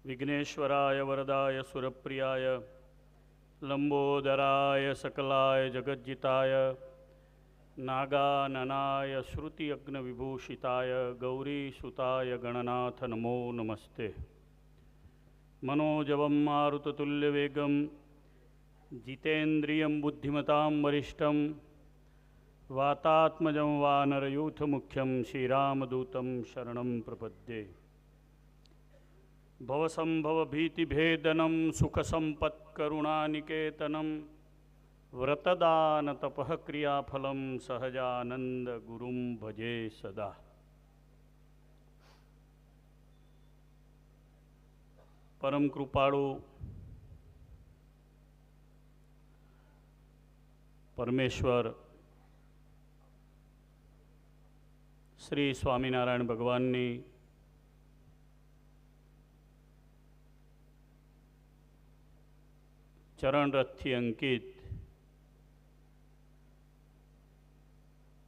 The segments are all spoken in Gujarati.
વિઘ્નેશ્વરાય વરદાય સુરપ્રિયાય લંબોદરાય સકલાય જગज्जिताય નાગાનનાય શ્રુતિયજ્ઞવિભૂષિતાય ગૌરીસુતાય ગણનાથ નમો નમસ્તે. મનોજવમ મારુતતુલ્યવેગમ જીતેન્દ્રિયમ બુદ્ધિમતાં વરિષ્ઠમ વાતાત્મજં વાનરયુથમુખ્યમ શ્રીરામદૂતમ શરણં પ્રપદ્યે. ભવસંભવભીતિભેદनं સુખસંપત્કરુણાનિકેતनं વ્રતદાનતપઃ ક્રિયાફલં સહજાનંદ ગુરું ભજે સદા. પરમ કૃપાળુ પરમેશ્વર શ્રી સ્વામિનારાયણ ભગવાનની ચરણરથથી અંકિત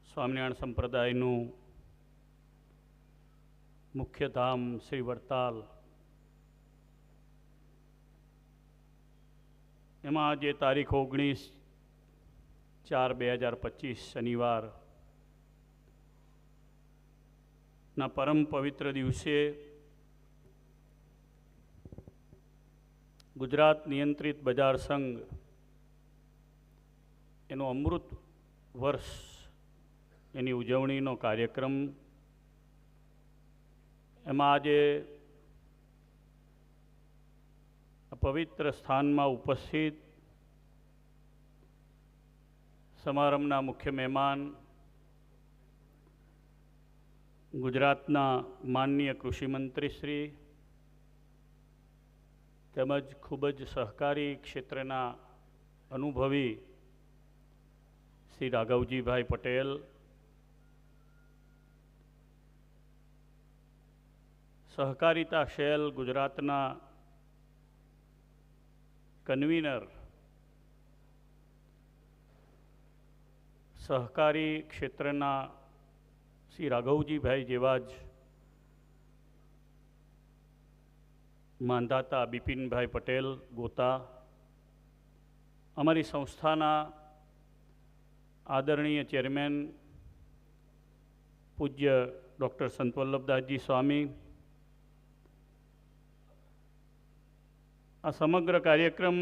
સ્વામિનારાયણ સંપ્રદાયનું મુખ્ય ધામ શ્રી વડતાલ, એમાં આજે તારીખ 19/4/2025 શનિવાર ના પરમ પવિત્ર દિવસે ગુજરાત નિયંત્રિત બજાર સંઘ એનો અમૃત વર્ષ એની ઉજવણીનો કાર્યક્રમ, એમાં આજે પવિત્ર સ્થાનમાં ઉપસ્થિત સમારંભના મુખ્ય મહેમાન ગુજરાતના માનનીય કૃષિમંત્રી શ્રી તેમજ ખૂબ જ સહકારી ક્ષેત્રના અનુભવી શ્રી રાઘવજીભાઈ પટેલ, સહકારિતા શેલ ગુજરાતના કન્વીનર, સહકારી ક્ષેત્રના શ્રી રાઘવજીભાઈ જેવા જ માંધાતા બિપિનભાઈ પટેલ ગોતા, અમારી સંસ્થાના આદરણીય ચેરમેન પૂજ્ય ડૉક્ટર સંત વલ્લભદાસજી સ્વામી, આ સમગ્ર કાર્યક્રમ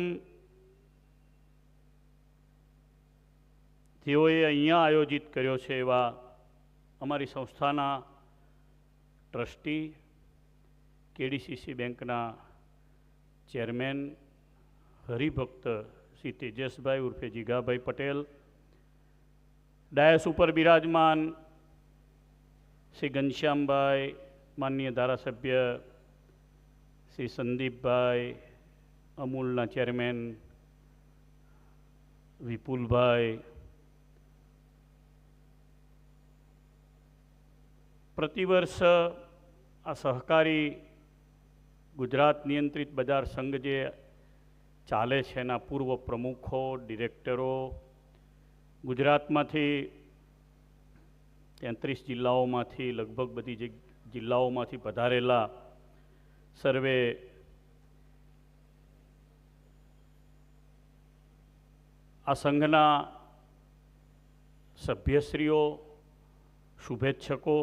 જેઓએ અહીંયા આયોજિત કર્યો છે એવા અમારી સંસ્થાના ટ્રસ્ટી, કેડીસીસી બેંકના ચેરમેન હરિભક્ત શ્રી તેજસભાઈ ઉર્ફે જીગાભાઈ પટેલ, ડાયસ ઉપર બિરાજમાન શ્રી ઘનશ્યામભાઈ, માનનીય ધારાસભ્ય શ્રી સંદીપભાઈ, અમૂલના ચેરમેન વિપુલભાઈ, પ્રતિવર્ષ આ સહકારી ગુજરાત નિયંત્રિત બજાર સંઘ જે ચાલે છે એના પૂર્વ પ્રમુખો, ડિરેક્ટરો, ગુજરાતમાંથી 33 જિલ્લાઓમાંથી લગભગ બધી જિલ્લાઓમાંથી પધારેલા સર્વે આ સંઘના સભ્યશ્રીઓ, શુભેચ્છકો,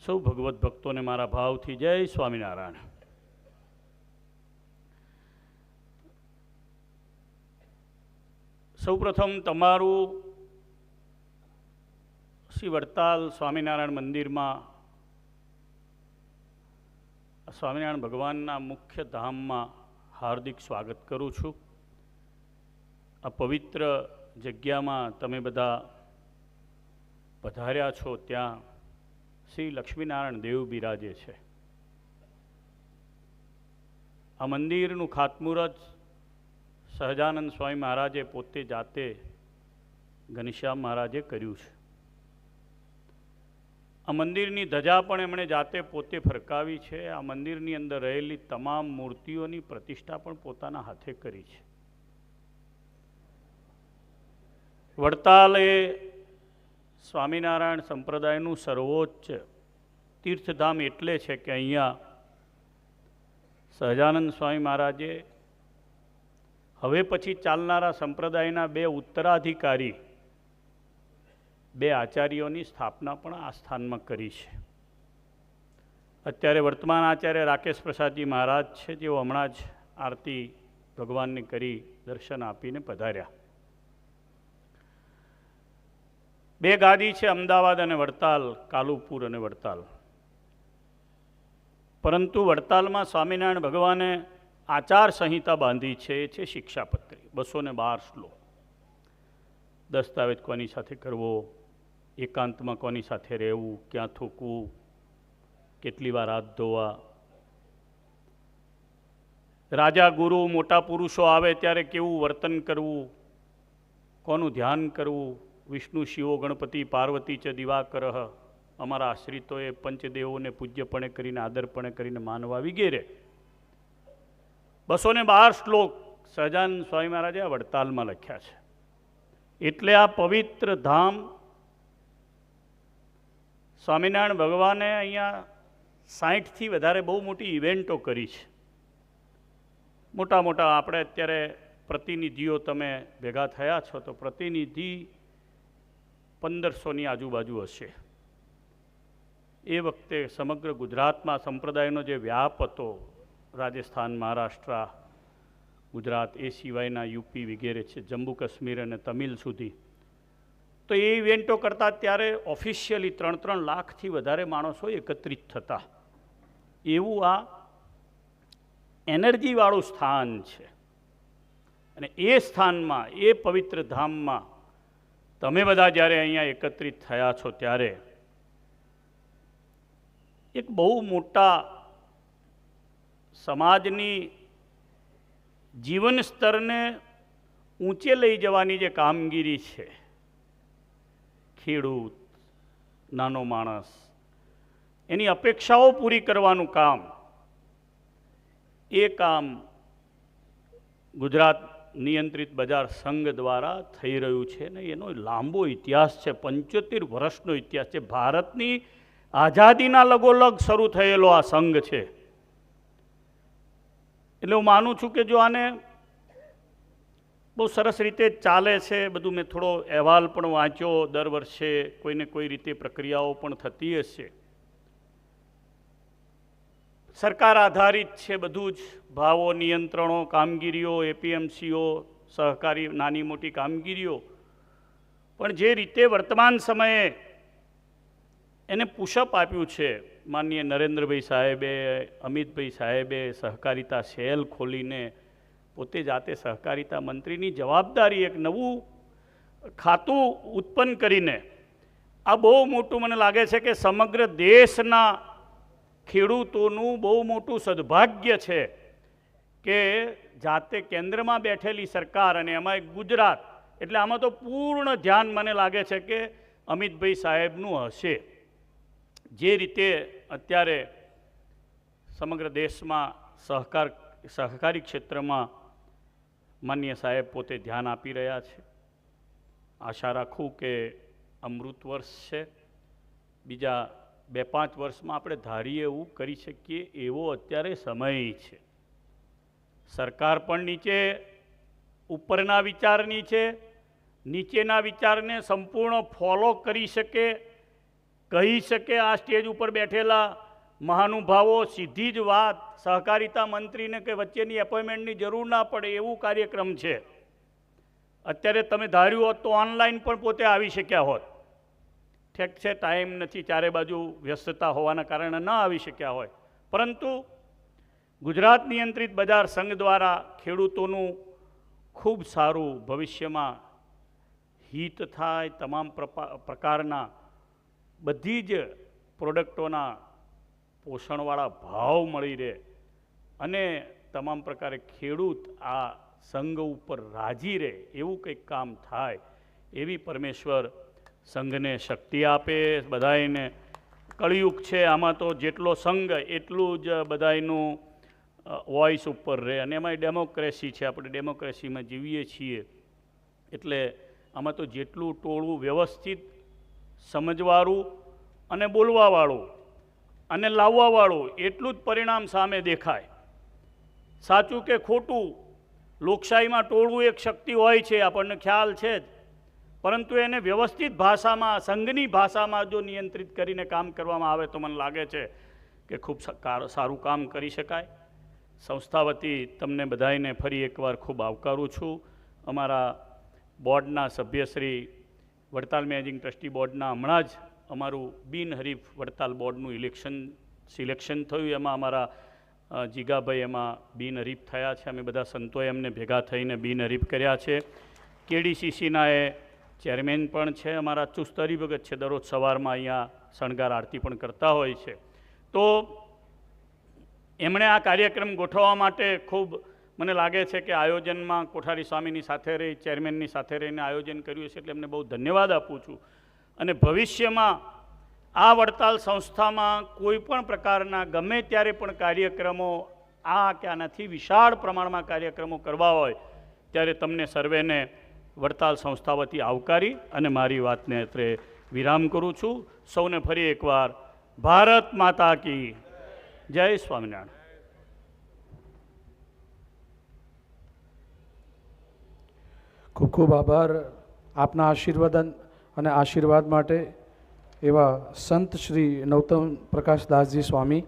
સૌ ભગવત ભક્તોને મારા ભાવથી જય સ્વામિનારાયણ. સૌપ્રથમ તમારું શ્રી વડતાલ સ્વામિનારાયણ મંદિરમાં, સ્વામિનારાયણ ભગવાનના મુખ્ય ધામમાં હાર્દિક સ્વાગત કરું છું. આ પવિત્ર જગ્યામાં તમે બધા પધાર્યા છો, ત્યાં શ્રી લક્ષ્મીનારાયણ દેવ બિરાજે છે. આ મંદિરનું ખાતમુહૂર્ત સહજાનંદ સ્વામી મહારાજે પોતે જાતે ઘનશ્યામ મહારાજે કર્યું છે. આ મંદિરની ધજા પણ એમણે જાતે પોતે ફરકાવી છે. આ મંદિરની અંદર રહેલી તમામ મૂર્તિઓની પ્રતિષ્ઠા પણ પોતાના હાથે કરી છે. વડતાલ એ સ્વામિનારાયણ સંપ્રદાયનું સર્વોચ્ચ તીર્થધામ એટલે છે કે અહીંયા સહજાનંદ સ્વામી મહારાજે હવે પછી ચાલનારા સંપ્રદાયના 2 ઉત્તરાધિકારી 2 આચાર્યોની સ્થાપના પણ આ સ્થાનમાં કરી છે. અત્યારે વર્તમાન આચાર્ય રાકેશ પ્રસાદજી મહારાજ છે, જેઓ હમણાં જ આરતી ભગવાનને કરી દર્શન આપીને પધાર્યા. 2 ગાદી છે, અમદાવાદ અને વડતાલ, કાલુપુર અને વડતાલ. પરંતુ વડતાલમાં સ્વામિનારાયણ ભગવાને આચાર સંહિતા બાંધી છે, એ છે શિક્ષાપત્રી, 212 શ્લોક. દસ્તાવેજ કોની સાથે કરવો, એકાંતમાં કોની સાથે રહેવું, ક્યાં થૂકવું, કેટલી વાર હાથ ધોવા, રાજા ગુરુ મોટા પુરુષો આવે ત્યારે કેવું વર્તન કરવું, કોનું ધ્યાન કરવું, વિષ્ણુ શિવો ગણપતિ પાર્વતી ચ દિવાકર, અમારા આશ્રિતોએ પંચદેવોને પૂજ્યપણે કરીને આદરપણે કરીને માનવા વગેરે 212 શ્લોક સહજાનંદ સ્વામી મહારાજે આ વડતાલમાં લખ્યા છે. એટલે આ પવિત્ર ધામ સ્વામિનારાયણ ભગવાને અહીંયા 60થી વધારે બહુ મોટી ઇવેન્ટો કરી છે. મોટા મોટા આપણે અત્યારે પ્રતિનિધિઓ તમે ભેગા થયા છો તો પ્રતિનિધિ 1500ની આજુબાજુ હશે. એ વખતે સમગ્ર ગુજરાતમાં સંપ્રદાયનો જે વ્યાપ હતો, રાજસ્થાન, મહારાષ્ટ્ર, ગુજરાત, એ સિવાયના યુપી વગેરે છે, જમ્મુ કાશ્મીર અને તમિલ સુધી, તો એ ઇવેન્ટો કરતા ત્યારે ઓફિશિયલી 3-3 લાખથી વધારે માણસો એકત્રિત થતા. એવું આ એનર્જીવાળું સ્થાન છે. અને એ સ્થાનમાં, એ પવિત્ર ધામમાં તમે બધા જ્યારે અહીંયા એકત્રિત થયા છો ત્યારે એક બહુ મોટા સમાજની જીવન સ્તરને ઊંચે લઈ જવાની જે કામગીરી છે, ખેડૂત, નાનો માણસ, એની અપેક્ષાઓ પૂરી કરવાનું કામ, એ કામ ગુજરાત નિયંત્રિત બજાર સંઘ દ્વારા થઈ રહ્યું છે. ને એનો લાંબો ઇતિહાસ છે, 75 વર્ષનો ઇતિહાસ છે. ભારતની આઝાદીના લગોલગ શરૂ થયેલો આ સંઘ છે. એટલે હું માનું છું કે જો આને બહુ સરસ રીતે ચાલે છે બધું. મેં થોડો અહેવાલ પણ વાંચ્યો, દર વર્ષે કોઈને કોઈ રીતે પ્રક્રિયાઓ પણ થતી હશે. સરકાર આધારિત છે બધું જ, ભાવો નિયંત્રણો, કામગીરીઓ, એપીએમસીઓ, સહકારી નાની મોટી કામગીરીઓ. પણ જે રીતે વર્તમાન સમયે એને પુશઅપ આપ્યું છે માનનીય નરેન્દ્રભાઈ સાહેબે, અમિતભાઈ સાહેબે, સહકારિતા સેલ ખોલીને પોતે જાતે સહકારિતા મંત્રીની જવાબદારી, એક નવું ખાતું ઉત્પન્ન કરીને, આ બહુ મોટું મને લાગે છે કે સમગ્ર દેશના ખેડૂતોનું બહુ મોટું સદભાગ્ય છે કે જાતે કેન્દ્રમાં બેઠેલી સરકાર અને એમાં ગુજરાત, એટલે આમાં તો પૂર્ણ ધ્યાન મને લાગે છે કે અમિતભાઈ સાહેબનું હશે. જે રીતે અત્યારે સમગ્ર દેશમાં સહકારી ક્ષેત્રમાં માનનીય સાહેબ પોતે ધ્યાન આપી રહ્યા છે. આશા રાખું કે અમૃત વર્ષ છે, બીજા 2-5 વર્ષમાં આપણે ધારીએ એવું કરી શકીએ એવો અત્યારે સમય છે. સરકાર પણ નીચે ઉપરના વિચારની છે, નીચેના વિચારને સંપૂર્ણ ફોલો કરી શકે, કહી શકે. આ સ્ટેજ ઉપર બેઠેલા મહાનુભાવો સીધી જ વાત સહકારિતા મંત્રીને કે વચ્ચેની એપોઇન્ટમેન્ટની જરૂર ના પડે એવું કાર્યક્રમ છે. અત્યારે તમે ધાર્યું હોત તો ઓનલાઈન પણ પોતે આવી શક્યા હોત. ઠીક છે, ટાઈમ નથી, ચારે બાજુ વ્યસ્તતા હોવાના કારણે ન આવી શક્યા હોય, પરંતુ ગુજરાત નિયંત્રિત બજાર સંઘ દ્વારા ખેડૂતોનું ખૂબ સારું ભવિષ્યમાં હિત થાય, તમામ પ્રકારના બધી જ પ્રોડક્ટોના પોષણવાળા ભાવ મળી રહે અને તમામ પ્રકારે ખેડૂત આ સંઘ ઉપર રાજી રહે એવું કંઈક કામ થાય એવી પરમેશ્વર સંઘને શક્તિ આપે. બધાને કળિયુગ છે, આમાં તો જેટલો સંઘ એટલું જ બધાનું વોઇસ ઉપર રહે. અને એમાં ડેમોક્રેસી છે, આપણે ડેમોક્રેસીમાં જીવીએ છીએ, એટલે આમાં તો જેટલું ટોળું વ્યવસ્થિત સમજવાળું અને બોલવાવાળું અને લાવવાવાળું એટલું જ પરિણામ સામે દેખાય. સાચું કે ખોટું, લોકશાહીમાં ટોળવું એક શક્તિ હોય છે, આપણને ખ્યાલ છે જ, પરંતુ એને વ્યવસ્થિત ભાષામાં, સંઘની ભાષામાં જો નિયંત્રિત કરીને કામ કરવામાં આવે તો મને લાગે છે કે ખૂબ સારું કામ કરી શકાય. સંસ્થા વતી તમને બધાને ફરી એકવાર ખૂબ આવકારું છું. અમારા બોર્ડના સભ્યશ્રી, વડતાલ મેનેજિંગ ટ્રસ્ટી બોર્ડના હમણાં જ અમારું બિનહરીફ વડતાલ બોર્ડનું સિલેક્શન થયું. એમાં અમારા જીગાભાઈ એમાં બિનહરીફ થયા છે. અમે બધા સંતોએ એમને ભેગા થઈને બિનહરીફ કર્યા છે. કેડીસીસીના એ ચેરમેન પણ છે. અમારા ચુસ્તરી ભગત છે, દરરોજ સવારમાં અહીંયા શણગાર આરતી પણ કરતા હોય છે. તો એમણે આ કાર્યક્રમ ગોઠવવા માટે ખૂબ મને લાગે છે કે આયોજનમાં કોઠારી સ્વામીની સાથે રહી, ચેરમેનની સાથે રહીને આયોજન કર્યું છે, એટલે એમને બહુ ધન્યવાદ આપું છું. અને ભવિષ્યમાં આ વડતાલ સંસ્થામાં કોઈ પણ પ્રકારના ગમે ત્યારે પણ કાર્યક્રમો આ કે આનાથી વિશાળ પ્રમાણમાં કાર્યક્રમો કરવા હોય ત્યારે તમને સર્વેને વડતાલ સંસ્થા વતી આવકારી અને મારી વાતને અત્રે વિરામ કરું છું. સૌને ફરી એકવાર ભારત માતા કી જય. સ્વામિનારાયણ. ખૂબ ખૂબ આભાર આપના આશીર્વાદ માટે એવા સંત શ્રી નૌતમ પ્રકાશદાસજી સ્વામી.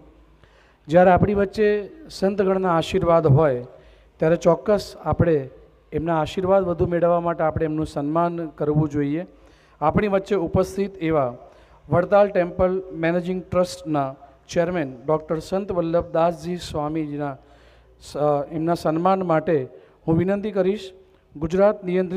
જ્યારે આપણી વચ્ચે સંતગણના આશીર્વાદ હોય ત્યારે ચોક્કસ આપણે એમના આશીર્વાદ વધુ મેળવવા માટે આપણે એમનું સન્માન કરવું જોઈએ. આપણી વચ્ચે ઉપસ્થિત એવા વડતાલ ટેમ્પલ મેનેજિંગ ટ્રસ્ટના ચેરમેન ડૉક્ટર સંત વલ્લભદાસજી સ્વામીજીના એમના સન્માન માટે હું વિનંતી કરીશ ગુજરાત નિયંત્રિત